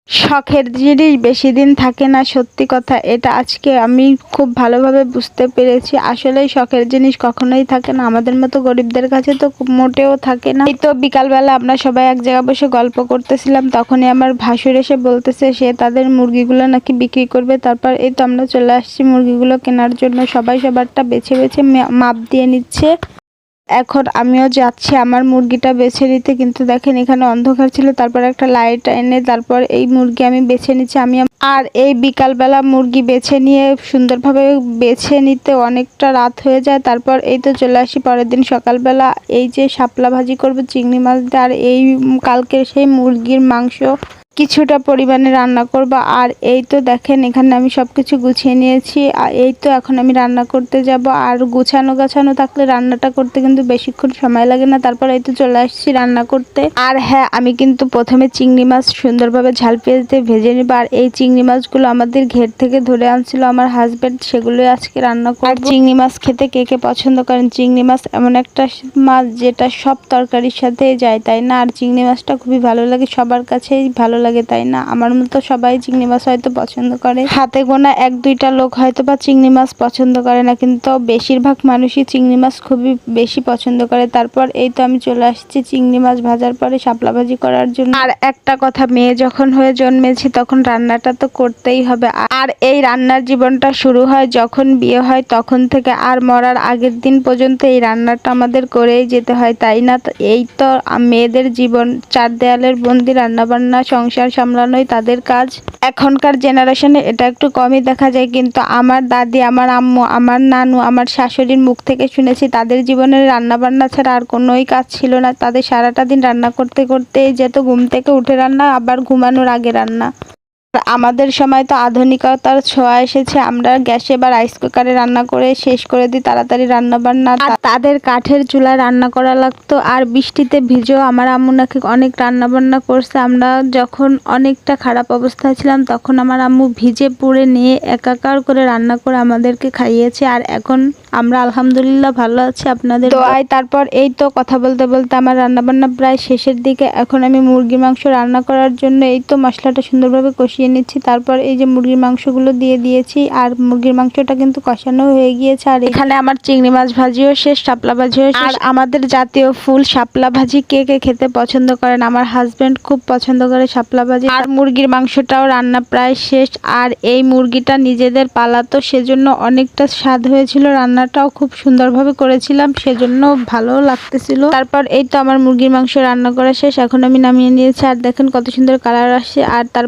শখের জিনিস বেশি দিন থাকে না, সত্যি কথা। এটা আজকে আমি খুব ভালোভাবে বুঝতে পেরেছি। আসলেই শখের জিনিস কখনোই থাকে না, আমাদের মতো গরিবদের কাছে তো মোটেও থাকে না। এই তো বিকালবেলা আমরা সবাই এক জায়গায় বসে গল্প করতেছিলাম, তখনই আমার ভাসুর এসে বলতেছে সে তাদের মুরগিগুলো নাকি বিক্রি করবে। তারপর এই তো আমরা চলে আসছি মুরগিগুলো কেনার জন্য। সবাই সবারটা বেছে বেছে মাপ দিয়ে নিচ্ছে। এখন আমিও যাচ্ছি আমার মুরগিটা বেছে নিতে, কিন্তু দেখেন এখানে অন্ধকার ছিল, তারপর একটা লাইট এনে তারপর এই মুরগি আমি বেছে নিচ্ছি। আর এই বিকালবেলা মুরগি বেছে নিয়ে সুন্দরভাবে বেছে নিতে অনেকটা রাত হয়ে যায়। তারপর এই তো চলে আসি পরের দিন সকালবেলা। এই যে শাপলা ভাজি করবো চিংড়ি মাছ দিয়ে, আর এই কালকের সেই মুরগির মাংস কিছুটা পরিমাণে রান্না করব। আর এই তো দেখেন এখানে আমি সবকিছু গুছিয়ে নিয়েছি। আর এই তো এখন আমি রান্না করতে যাব। আর গোছানো থাকলে রান্নাটা করতে কিন্তু বেশিক্ষণ সময় লাগে না। তারপর এই তো চলে আসছি রান্না করতে। আর হ্যাঁ, আমি কিন্তু প্রথমে চিংড়ি মাছ সুন্দরভাবে ঝাল পেঁয়াজ দিয়ে ভেজে নিব। আর এই চিংড়ি মাছগুলো আমাদের ঘের থেকে ধরে আনছিল আমার হাজবেন্ড, সেগুলোই আজকে রান্না করব। আর চিংড়ি মাছ খেতে কে কে পছন্দ করেন? চিংড়ি মাছ এমন একটা মাছ যেটা সব তরকারির সাথে যায়, তাই না? আর চিংড়ি মাছটা খুবই ভালো লাগে, সবার কাছেই ভালো লাগে, তাই না? আমার মতো সবাই চিংড়ি মাছ হয়তো পছন্দ করে, হাতে গোনা এক দুইটা লোক হয়তো বা চিংড়ি মাছ পছন্দ করে না, কিন্তু বেশিরভাগ মানুষই চিংড়ি মাছ খুবই বেশি পছন্দ করে। তারপর এই তো আমি চলে আসছি চিংড়ি মাছ ভাজার পরে শাপলা ভাজি করার জন্য। আর একটা কথা, মেয়ে যখন হয়ে জন্মেছি তখন রান্নাটা তো করতেই হবে। আর এই রান্নার জীবনটা শুরু হয় যখন বিয়ে হয় তখন থেকে, আর মরার আগের দিন পর্যন্ত এই রান্নাটা আমাদের করেই যেতে হয়, তাই না? তো এই তো মেয়েদের জীবন, চার দেয়ালের বন্দি, রান্নাবান্না সংসার সামলানোই তাদের কাজ। এখনকার জেনারেশনে এটা একটু কমই দেখা যায়, কিন্তু আমার দাদি, আমার আম্মু, আমার নানু, আমার শাশুড়ির মুখ থেকে শুনেছি তাদের জীবনের রান্নাবান্না ছাড়া আর কোনোই কাজ ছিল না। তাদের সারাটা দিন রান্না করতে করতেই যেত, ঘুম থেকে উঠে রান্না, আবার ঘুমানোর আগে রান্না। আমাদের সময় তো আধুনিকতার ছোঁয়া এসেছে, আমরা গ্যাসে বা রাইস কুকারে রান্না করে শেষ করে দিই তাড়াতাড়ি রান্না বান্না। আর তাদের কাঠের চুলায় রান্না করা লাগতো, আর বৃষ্টিতে ভিজেও আমার আম্মু নাকি অনেক রান্না বান্না করছে। আমরা যখন অনেকটা খারাপ অবস্থায় ছিলাম তখন আমার আম্মু ভিজে পুড়ে নিয়ে একাকার করে রান্না করে আমাদেরকে খাইয়েছে। আর এখন আমরা আলহামদুলিল্লাহ ভালো আছি আপনাদের দোয়ায়। তারপর এই তো কথা বলতে বলতে আমার রান্নাবান্না প্রায় শেষের দিকে। এখন আমি মুরগির মাংস রান্না করার জন্য এই তো মশলাটা সুন্দরভাবে কষিয়ে নিচ্ছি। তারপর এই যে মুরগির মাংসগুলো দিয়ে দিয়েছি, আর মুরগির মাংসটা কিন্তু কষানো হয়ে গিয়েছে। আর এখানে আমার চিংড়ি মাছ ভাজিও শেষ, শাপলা ভাজিও শেষ। আর আমাদের জাতীয় ফুল শাপলা ভাজি কে কে খেতে পছন্দ করেন? আমার হাজবেন্ড খুব পছন্দ করে শাপলা ভাজি। আর মুরগির মাংসটাও রান্না প্রায় শেষ। আর এই মুরগিটা নিজেদের পালাতো, সেজন্য অনেকটা স্বাদ হয়েছিল, রান্নাটাও খুব সুন্দরভাবে করেছিলাম, সেজন্য ভালো লাগতেছিল। তারপর এই তো আমার মুরগির মাংস রান্না করা শেষ, এখন আমি নামিয়ে নিয়েছি। আর দেখেন কত সুন্দর কালার আসছে। আর তারপর